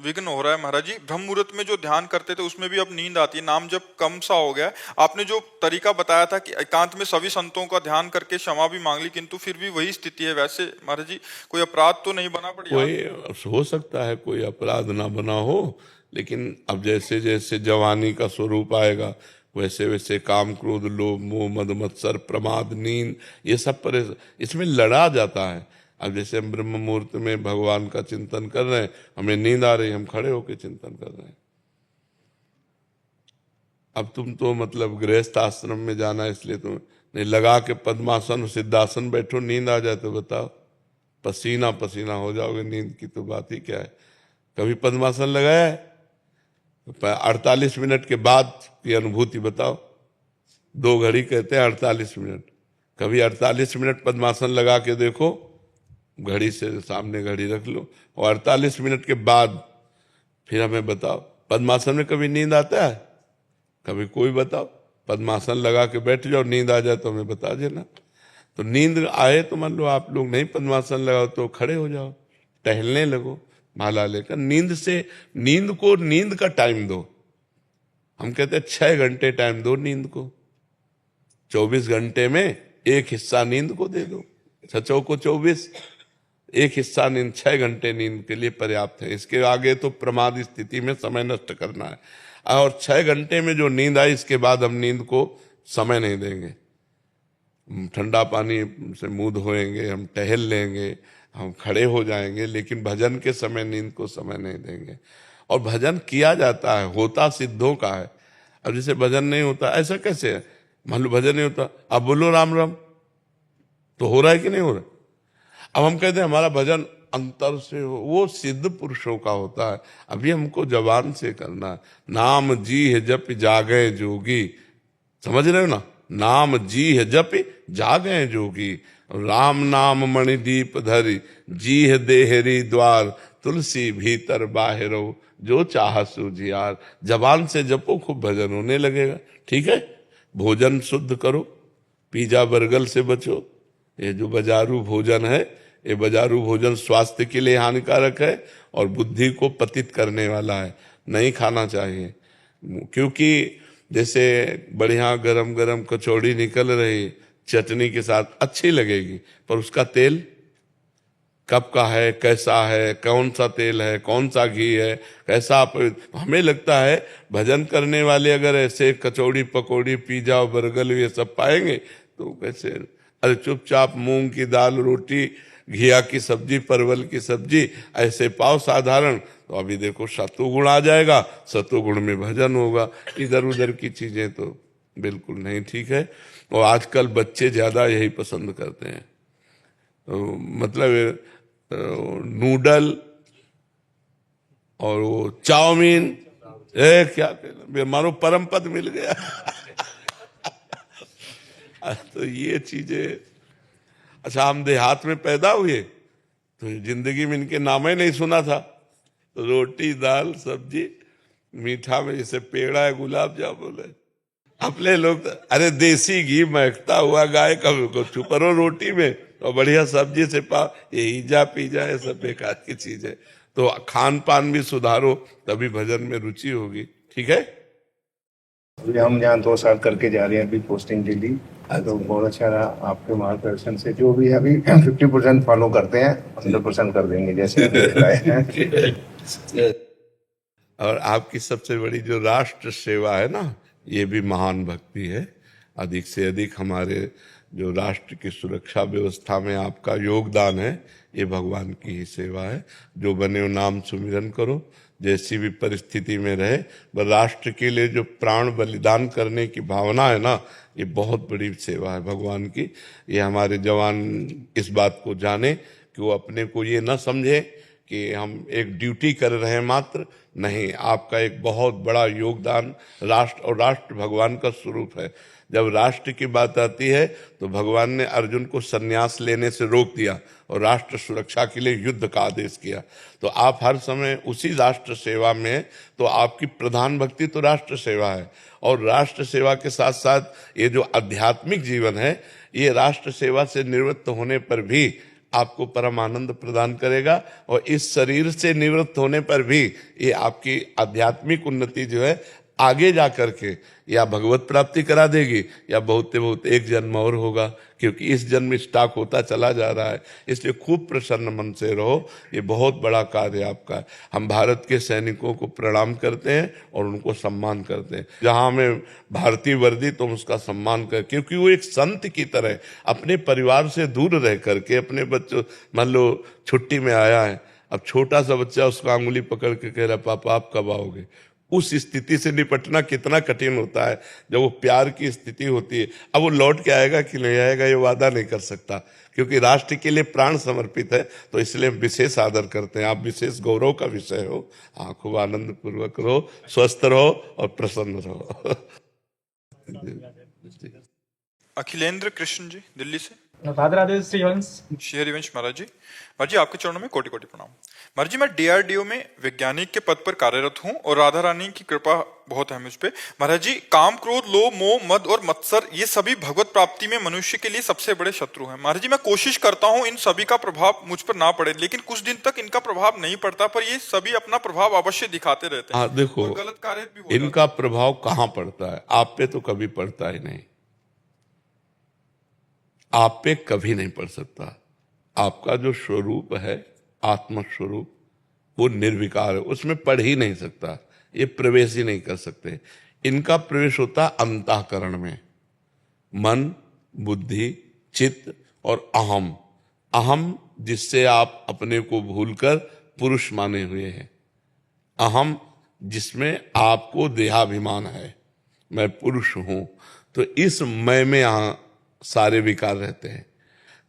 विघ्न हो रहा है महाराज जी। ब्रह्म मुहूर्त में जो ध्यान करते थे उसमें भी अब नींद आती है, नाम जब कम सा हो गया। आपने जो तरीका बताया था कि एकांत में सभी संतों का ध्यान करके क्षमा भी मांग ली, किंतु फिर भी वही स्थिति है। वैसे महाराज जी कोई अपराध तो नहीं बना पड़ी? कोई हो सकता है कोई अपराध ना बना हो, लेकिन अब जैसे जैसे जवानी का स्वरूप आएगा वैसे वैसे काम, क्रोध, लोभ, मोह, मद, मत्सर, प्रमाद, नींद, ये सब पर इसमें लड़ा जाता है। अब जैसे हम ब्रह्म मुहूर्त में भगवान का चिंतन कर रहे हैं, हमें नींद आ रही, हम खड़े होकर चिंतन कर रहे हैं। अब तुम तो मतलब गृहस्थ आश्रम में जाना है इसलिए तुम नहीं लगा के पद्मासन सिद्धासन बैठो, नींद आ जाए तो बताओ, पसीना पसीना हो जाओगे। नींद की तो बात ही क्या है। कभी पद्मासन लगाया है? 48 मिनट के बाद की अनुभूति बताओ। 2 घड़ी कहते हैं 48 मिनट। कभी 48 मिनट पद्मासन लगा के देखो, घड़ी से सामने घड़ी रख लो, और 48 मिनट के बाद फिर हमें बताओ पद्मासन में कभी नींद आता है? कभी कोई बताओ। पद्मासन लगा के बैठ जाओ, नींद आ जाए तो हमें बता देना। तो नींद आए तो मान लो आप लोग नहीं पद्मासन लगाओ तो खड़े हो जाओ, टहलने लगो माला लेकर। नींद को नींद का टाइम दो। हम कहते हैं 6 घंटे टाइम दो नींद को। 24 घंटे में एक हिस्सा नींद को दे दो। 6 को 24, एक हिस्सा नींद, 6 घंटे नींद के लिए पर्याप्त है। इसके आगे तो प्रमाद स्थिति में समय नष्ट करना है। और 6 घंटे में जो नींद आई, इसके बाद हम नींद को समय नहीं देंगे। ठंडा पानी से मुंह धोएंगे, हम टहल लेंगे, हम खड़े हो जाएंगे, लेकिन भजन के समय नींद को समय नहीं देंगे। और भजन किया जाता है, होता सिद्धों का है। अब जैसे भजन नहीं होता, ऐसा कैसे है? मान लो भजन नहीं होता, अब बोलो राम राम, तो हो रहा है कि नहीं हो रहा? अब हम कहते हैं हमारा भजन अंतर से हो, वो सिद्ध पुरुषों का होता है। अभी हमको जबान से करना है। नाम जी है जप जागे जोगी, समझ रहे हो ना? नाम जी है जप जागे जोगी, राम नाम मणिदीप धरि, जी है देहरी द्वार, तुलसी भीतर बाहरो, जो चाह सूझियार। जबान से जपो, खूब भजन होने लगेगा। ठीक है? भोजन शुद्ध करो, पिज्जा बर्गर से बचो। ये जो बाजारू भोजन है, ये बाजारू भोजन स्वास्थ्य के लिए हानिकारक है और बुद्धि को पतित करने वाला है, नहीं खाना चाहिए। क्योंकि जैसे बढ़िया गरम गरम कचौड़ी निकल रही चटनी के साथ, अच्छी लगेगी, पर उसका तेल कब का है, कैसा है, कौन सा तेल है, कौन सा घी है, कैसा। हमें लगता है भजन करने वाले अगर ऐसे कचौड़ी पकौड़ी पिज्जा बर्गर ये सब पाएंगे तो कैसे? अरे चुपचाप मूंग की दाल रोटी, घिया की सब्जी, परवल की सब्जी ऐसे पाओ साधारण, तो अभी देखो सत्वगुण आ जाएगा, सत्वगुण में भजन होगा। इधर उधर की चीजें तो बिल्कुल नहीं ठीक है। और आजकल बच्चे ज्यादा यही पसंद करते हैं, तो मतलब नूडल और वो चाउमीन, क्या कहना, मानो परम पद मिल गया। तो ये चीजें, अच्छा हम देहात में पैदा हुए तो जिंदगी में इनके नाम ही नहीं सुना था। तो रोटी दाल सब्जी, मीठा में जैसे पेड़ा है, गुलाब जामुन है। अपने लोग तो, अरे देसी घी महकता हुआ गाय का छुपरो रोटी में और बढ़िया सब्जी से पाओ, ये ईजा पीजा है सब बेकार की चीज है। तो खान पान भी सुधारो, तभी भजन में रुचि होगी। ठीक है? अभी हम यहाँ 2 साल करके जा रहे हैं अभी पोस्टिंग दिल्ली, तो बहुत अच्छा रहा आपके मार्गदर्शन से। जो भी अभी 50% फॉलो करते हैं, 100% कर देंगे जैसे आप देख रहे हैं। और आपकी सबसे बड़ी जो राष्ट्र सेवा है ना, ये भी महान भक्ति है। अधिक से अधिक हमारे जो राष्ट्र की सुरक्षा व्यवस्था में आपका योगदान है, ये भगवान की ही सेवा है। जो बने हो नाम सुमिरन करो, जैसी भी परिस्थिति में रहे, पर राष्ट्र के लिए जो प्राण बलिदान करने की भावना है ना, ये बहुत बड़ी सेवा है भगवान की। ये हमारे जवान इस बात को जाने कि वो अपने को ये न समझे कि हम एक ड्यूटी कर रहे हैं मात्र, नहीं, आपका एक बहुत बड़ा योगदान राष्ट्र, और राष्ट्र भगवान का स्वरूप है। जब राष्ट्र की बात आती है तो भगवान ने अर्जुन को संन्यास लेने से रोक दिया और राष्ट्र सुरक्षा के लिए युद्ध का आदेश किया। तो आप हर समय उसी राष्ट्र सेवा में हैं, तो आपकी प्रधान भक्ति तो राष्ट्र सेवा है। और राष्ट्र सेवा के साथ साथ ये जो आध्यात्मिक जीवन है, ये राष्ट्र सेवा से निवृत्त होने पर भी आपको परम आनंद प्रदान करेगा, और इस शरीर से निवृत्त होने पर भी ये आपकी आध्यात्मिक उन्नति जो है आगे जा करके या भगवत प्राप्ति करा देगी, या बहुत से बहुत एक जन्म और होगा, क्योंकि इस जन्म स्टॉक होता चला जा रहा है। इसलिए खूब प्रसन्न मन से रहो, ये बहुत बड़ा कार्य आपका है। हम भारत के सैनिकों को प्रणाम करते हैं और उनको सम्मान करते हैं। जहां हमें भारतीय वर्दी, तो उसका सम्मान कर, क्योंकि वो एक संत की तरह अपने परिवार से दूर रह करके अपने बच्चों, मान लो छुट्टी में आया है, अब छोटा सा बच्चा उसका अंगुली पकड़ के कह रहा पापा आप कब आओगे, उस स्थिति से निपटना कितना कठिन होता है। जब वो प्यार की स्थिति होती है, अब वो लौट के आएगा कि नहीं आएगा ये वादा नहीं कर सकता, क्योंकि राष्ट्र के लिए प्राण समर्पित है। तो इसलिए विशेष आदर करते हैं, आप विशेष गौरव का विषय हो। हाँ, खूब आनंद पूर्वक रहो, स्वस्थ रहो और प्रसन्न रहो। अखिलेंद्र कृष्ण जी दिल्ली से। राधे राधे श्री हंस। श्री हरिवंश महाराज जी। महाराज जी आपके चरणों में कोटि कोटि प्रणाम। महाराज जी मैं DRDO में वैज्ञानिक के पद पर कार्यरत हूँ और राधा रानी की कृपा बहुत है मुझ पे। महाराज जी काम क्रोध लोभ मोह मद और मत्सर ये सभी भगवत प्राप्ति में मनुष्य के लिए सबसे बड़े शत्रु हैं। महाराज जी मैं कोशिश करता हूँ इन सभी का प्रभाव मुझ पर ना पड़े, लेकिन कुछ दिन तक इनका प्रभाव नहीं पड़ता, पर ये सभी अपना प्रभाव अवश्य दिखाते रहते हैं। हाँ देखो, गलत कार्य भी इनका प्रभाव कहाँ पड़ता है? आप पे तो कभी पड़ता ही नहीं, आप पे कभी नहीं पड़ सकता। आपका जो स्वरूप है आत्म स्वरूप, वो निर्विकार है, उसमें पढ़ ही नहीं सकता। ये प्रवेश ही नहीं कर सकते। इनका प्रवेश होता है अंतःकरण में, मन, बुद्धि, चित्त और अहम। अहम जिससे आप अपने को भूलकर पुरुष माने हुए हैं, अहम जिसमें आपको देहाभिमान है, मैं पुरुष हूं। तो इस मैं में यहां सारे विकार रहते हैं।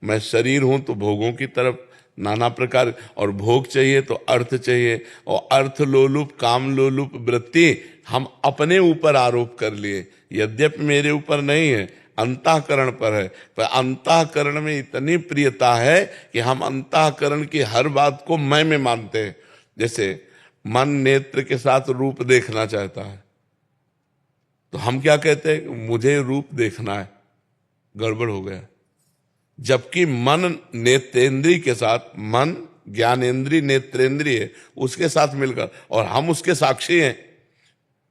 मैं शरीर हूं तो भोगों की तरफ नाना प्रकार, और भोग चाहिए तो अर्थ चाहिए, और अर्थ लोलुप काम लोलुप वृत्ति हम अपने ऊपर आरोप कर लिए, यद्यपि मेरे ऊपर नहीं है, अंतःकरण पर है। पर अंतःकरण में इतनी प्रियता है कि हम अंतःकरण की हर बात को मैं में मानते हैं। जैसे मन नेत्र के साथ रूप देखना चाहता है, तो हम क्या कहते हैं, मुझे रूप देखना है, गड़बड़ हो गया। जबकि मन नेत्रेंद्रिय के साथ, मन ज्ञानेंद्रिय नेत्रेंद्रिय उसके साथ मिलकर, और हम उसके साक्षी हैं,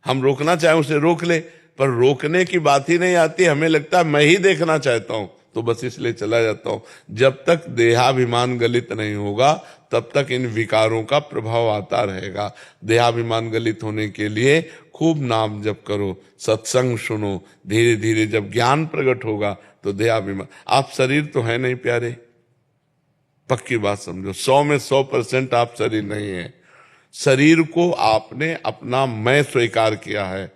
हम रोकना चाहें उसे रोक ले, पर रोकने की बात ही नहीं आती। हमें लगता है मैं ही देखना चाहता हूं, तो बस इसलिए चला जाता हूं। जब तक देहाभिमान गलित नहीं होगा तब तक इन विकारों का प्रभाव आता रहेगा। देहाभिमान गलित होने के लिए खूब नाम जप करो, सत्संग सुनो, धीरे धीरे जब ज्ञान प्रकट होगा तो देहाभिमान, आप शरीर तो है नहीं प्यारे, पक्की बात समझो, 100 में 100% आप शरीर नहीं है। शरीर को आपने अपना मैं स्वीकार किया है।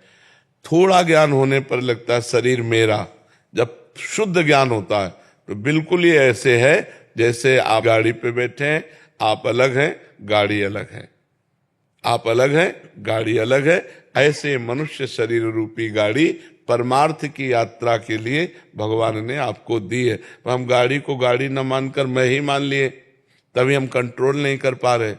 थोड़ा ज्ञान होने पर लगता है शरीर मेरा, जब शुद्ध ज्ञान होता है तो बिल्कुल ही ऐसे है जैसे आप गाड़ी पे बैठे हैं, आप अलग हैं, गाड़ी अलग है, आप अलग हैं, गाड़ी अलग है। ऐसे मनुष्य शरीर रूपी गाड़ी परमार्थ की यात्रा के लिए भगवान ने आपको दी है। हम गाड़ी को गाड़ी न मानकर मैं ही मान लिए, तभी हम कंट्रोल नहीं कर पा रहे।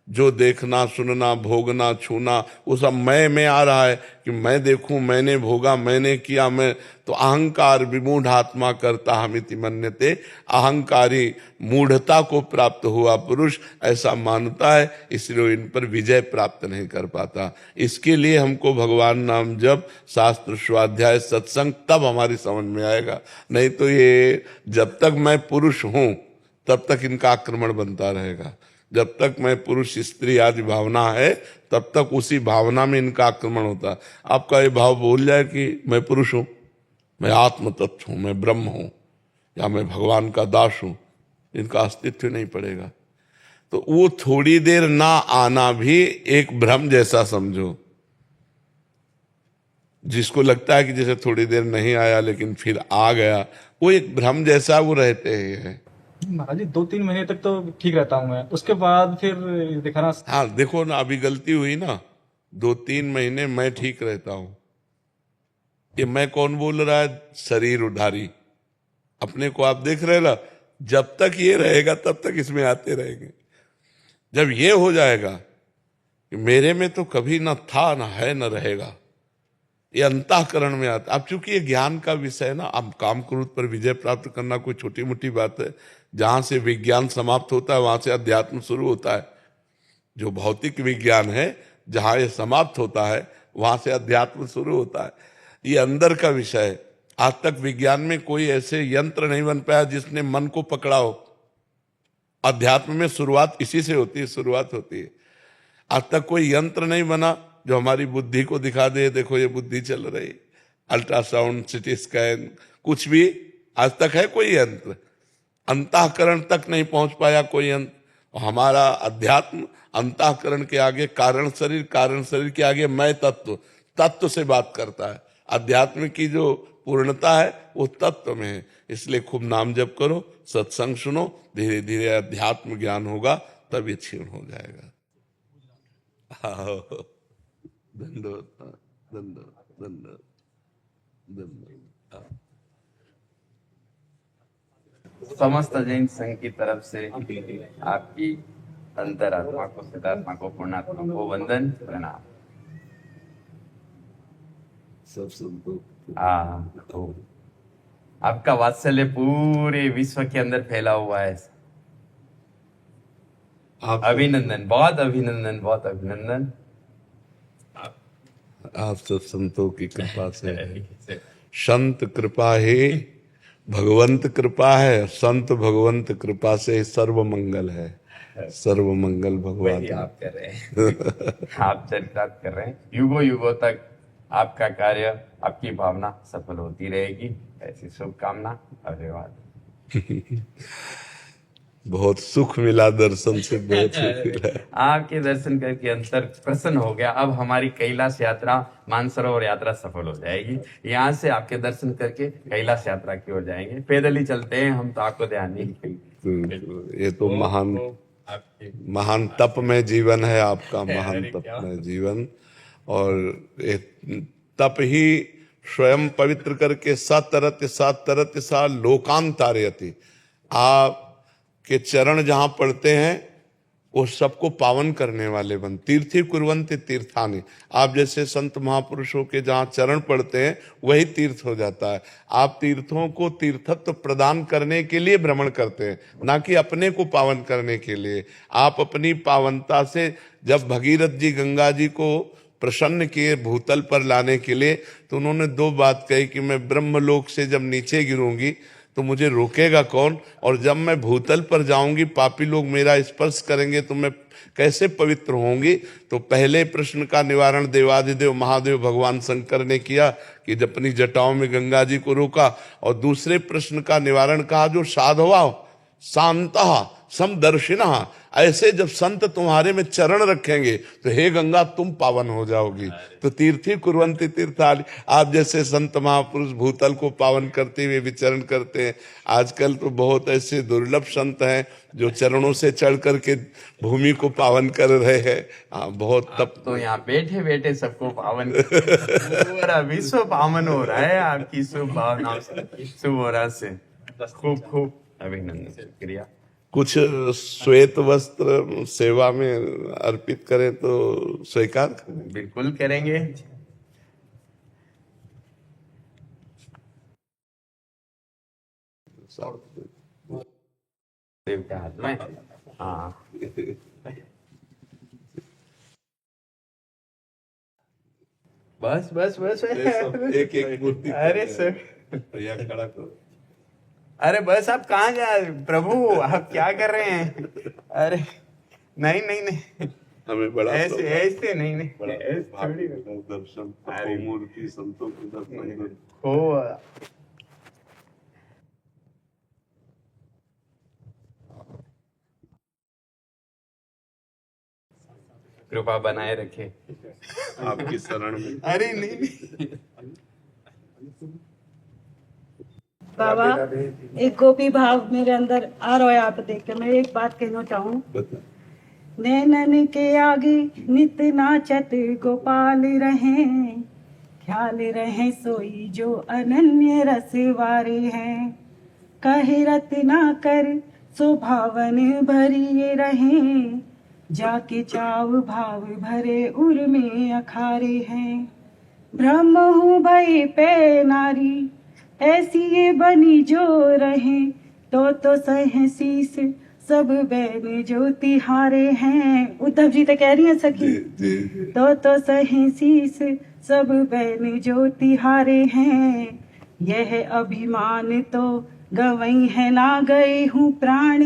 जो देखना, सुनना, भोगना, छूना, वो सब मैं में आ रहा है कि मैं देखूं, मैंने भोगा, मैंने किया, मैं। तो अहंकार विमूढ़ आत्मा करता हमिति मन्यते, अहंकारी मूढ़ता को प्राप्त हुआ पुरुष ऐसा मानता है, इसलिए इन पर विजय प्राप्त नहीं कर पाता। इसके लिए हमको भगवान नाम जप, शास्त्र स्वाध्याय, सत्संग, तब हमारी समझ में आएगा। नहीं तो ये जब तक मैं पुरुष हूं तब तक इनका आक्रमण बनता रहेगा। जब तक मैं पुरुष स्त्री आदि भावना है तब तक उसी भावना में इनका आक्रमण होता है। आपका ये भाव भूल जाए कि मैं पुरुष हूं, मैं आत्म तत्व हूं, मैं ब्रह्म हूं, या मैं भगवान का दास हूं, इनका अस्तित्व नहीं पड़ेगा। तो वो थोड़ी देर ना आना भी एक भ्रम जैसा समझो। जिसको लगता है कि जैसे थोड़ी देर नहीं आया लेकिन फिर आ गया, वो एक भ्रम जैसा वो रहते हैं। महाराज जी 2-3 महीने तक तो ठीक रहता हूँ मैं, उसके बाद फिर दिखाना। हाँ देखो ना, अभी गलती हुई ना, 2-3 महीने मैं ठीक रहता हूं। ये मैं कौन बोल रहा है? शरीर उधारी। अपने को आप देख रहे ना, जब तक ये रहेगा तब तक इसमें आते रहेंगे। जब ये हो जाएगा कि मेरे में तो कभी ना था, ना है, ना रहेगा, ये अंतःकरण में आता। अब चूंकि ये ज्ञान का विषय है ना, अब काम क्रोध पर विजय प्राप्त करना कोई छोटी मोटी बात है। जहां से विज्ञान समाप्त होता है वहां से अध्यात्म शुरू होता है। जो भौतिक विज्ञान है, जहां ये समाप्त होता है वहां से अध्यात्म शुरू होता है। ये अंदर का विषय है। आज तक विज्ञान में कोई ऐसे यंत्र नहीं बन पाया जिसने मन को पकड़ा हो। अध्यात्म में शुरुआत इसी से होती है, शुरुआत होती है। आज तक कोई यंत्र नहीं बना जो हमारी बुद्धि को दिखा दे, देखो ये बुद्धि चल रही। अल्ट्रासाउंड, सिटी स्कैन, कुछ भी आज तक है कोई यंत्र? अंतःकरण तक नहीं पहुंच पाया कोई यंत्र। हमारा अध्यात्म अंतःकरण के आगे कारण शरीर, कारण शरीर के आगे मैं तत्व, तत्व से बात करता है। अध्यात्म की जो पूर्णता है वो तत्व में है। इसलिए खूब नाम जप करो, सत्संग सुनो, धीरे धीरे अध्यात्म ज्ञान होगा, तब ये क्षीण हो जाएगा। धन्यवाद, धन्यवाद, धन्यवाद, धन्यवाद। समस्त जैन संघ की तरफ से आपकी अंतरात्मा को, सिद्धात्मा को, पूर्णात्मा को वंदन, प्रणाम। सब संतों तो आपका वात्सल्य पूरे विश्व के अंदर फैला हुआ है। अभिनंदन, बहुत अभिनंदन, बहुत अभिनंदन। आप सब संतों की कृपा से। संत कृपा है, भगवंत कृपा है, संत भगवंत कृपा से सर्व मंगल है। सर्व मंगल वही भगवान। आप कर रहे हैं। आप चरितार्थ कर रहे हैं। युगों युगों तक आपका कार्य, आपकी भावना सफल होती रहेगी, ऐसी शुभकामना। धन्यवाद। बहुत सुख मिला दर्शन से, बहुत सुख मिला। आपके दर्शन करके अंतर प्रसन्न हो गया। अब हमारी कैलाश यात्रा, मानसरोवर यात्रा सफल हो जाएगी। यहाँ से आपके दर्शन करके कैलाश यात्रा की ओर जाएंगे। पैदल ही चलते हैं हम, तो आपको ध्यान नहीं। ये तो महान तप में जीवन है आपका, महान तप में जीवन। और ये तप ही स्वयं पवित्र करके सतरत सा लोकांतारयति, आप के चरण जहां पड़ते हैं वो सबको पावन करने वाले बन। तीर्थी कुर्वन्ति तीर्थानि, आप जैसे संत महापुरुषों के जहां चरण पड़ते हैं वही तीर्थ हो जाता है। आप तीर्थों को तीर्थत्व प्रदान करने के लिए भ्रमण करते हैं, ना कि अपने को पावन करने के लिए। आप अपनी पावनता से, जब भगीरथ जी गंगा जी को प्रसन्न किए भूतल पर लाने के लिए, तो उन्होंने दो बात कही कि मैं ब्रह्मलोक से जब नीचे गिरूंगी तो मुझे रोकेगा कौन, और जब मैं भूतल पर जाऊंगी पापी लोग मेरा स्पर्श करेंगे तो मैं कैसे पवित्र होंगी। तो पहले प्रश्न का निवारण देवाधिदेव महादेव भगवान शंकर ने किया कि जब अपनी जटाओं में गंगा जी को रोका, और दूसरे प्रश्न का निवारण कहा जो साधवा शांता समदर्शिना, ऐसे जब संत तुम्हारे में चरण रखेंगे तो हे गंगा तुम पावन हो जाओगी। तो तीर्थी कुर्वन्ति तीर्थानि, आप जैसे संत महापुरुष भूतल को पावन करते हुए विचरण करते हैं। आजकल तो बहुत ऐसे दुर्लभ संत हैं जो चरणों से चढ़ करके भूमि को पावन कर रहे हैं। बहुत तप तो यहाँ बैठे बैठे सबको पावन पूरा विश्व पावन हो रहा है आपकी शुभ भावना से, शुभ हो रहा से। खूब खूब अभिनंदन, शुक्रिया। कुछ श्वेत वस्त्र सेवा में अर्पित करें तो स्वीकार करें? बिल्कुल करेंगे। देव के हाथ में, हाँ। बस बस बस एक एक मूर्ति। अरे सर, भैया खड़ा करो। अरे बस आप कहाँ जा प्रभु, आप क्या कर रहे हैं? अरे नहीं नहीं नहीं, हमें बड़ा ऐसे ऐसे नहीं नहीं, बड़ा ऐसे थोड़ी। दर्शन, अरे मूर्ति संतों के दर्शन। हो, कृपा बनाए रखे आपकी शरण में। अरे नहीं नहीं, बाबा एक गोपी भाव मेरे अंदर आ रहा है आप देख के। मैं एक बात कहना चाहूँ, नैनन के आगे नित नाचत गोपाल रहे, ख्याल रहे सोई जो अनन्य रस वारे हैं, कहे रत्ना कर सुभावन भरिए रहे, जाके चाव भाव भरे उर में अखारे हैं। ब्रह्म हूँ भई पे नारी, ऐसी ये बनी जो रहे, तो सह शीस सब बैन जो तिहारे हैं। उद्धव जी तो कह रही हैं सखी, तो सह शीस सब बैन जो तिहारे हैं। यह अभिमान तो गवई है ना गए हूँ प्राण,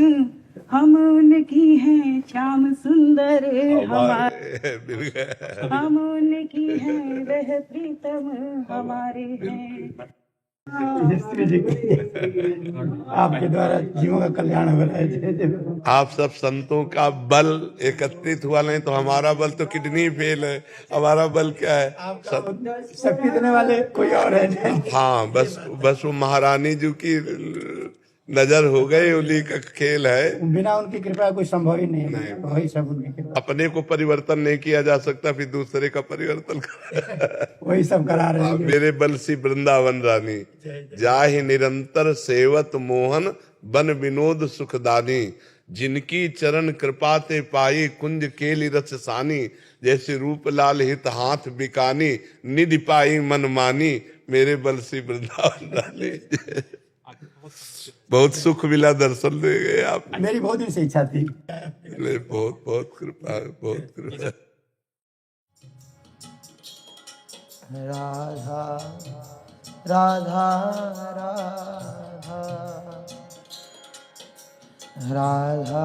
हम उनकी हैं श्याम सुंदर हमारे, हम उनकी हैं वह प्रीतम हमारे हैं। आपके द्वारा जीवों का कल्याण हो रहा है। आप सब संतों का बल एकत्रित हुआ नहीं तो हमारा बल तो किडनी फेल है। हमारा बल क्या है? शक्ति देने वाले कोई और है। हाँ, बस वो महारानी जी की नजर हो गई, उन्हीं का खेल है। बिना उनकी कृपा कोई संभव ही नहीं, वही सब उनकी कृपा। अपने को परिवर्तन नहीं किया जा सकता, फिर दूसरे का परिवर्तन वही सब करा रहे हैं। मेरे बल सी वृंदावन रानी, जाहि निरंतर सेवत मोहन बन विनोद सुखदानी, जिनकी चरण कृपा ते पाई कुंज केली रस सानी, जैसे रूप लाल हित हाथ बिकानी, निधि पाई मन मानी, मेरे बल सी वृंदावन रानी। बहुत सुख मिला, दर्शन दे गए आप। मेरी बहुत दिन से इच्छा थी। बहुत बहुत कृपा, बहुत कृपा। राधा राधा राधा राधा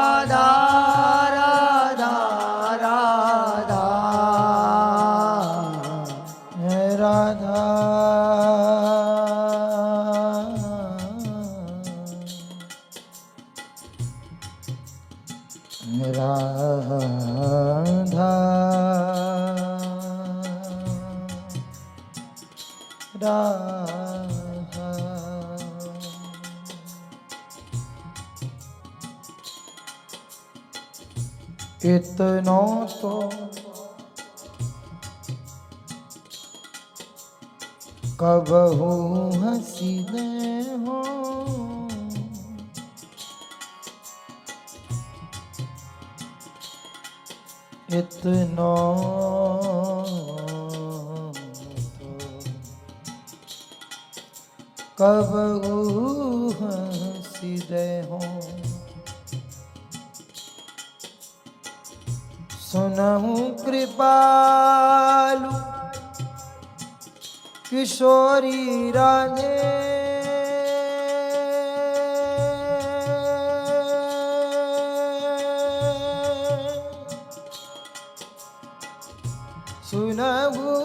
राधा राधा इतना तो कबहू हसीने हो इतना कबहू हसीने हो सुनहु कृपालु किशोरी राधे सुनहु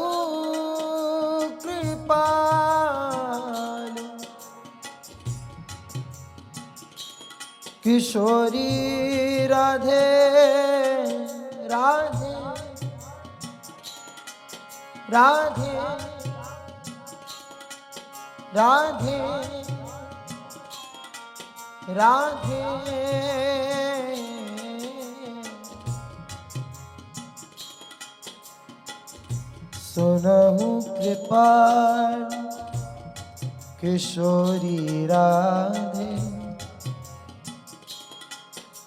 कृपालु किशोरी राधे राधे राधे राधे राधे सुनहु कृपाल किशोरी राधे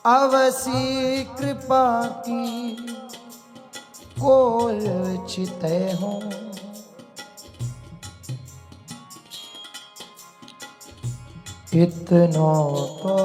अवसी कृपा की कोल चिते हो इतना तो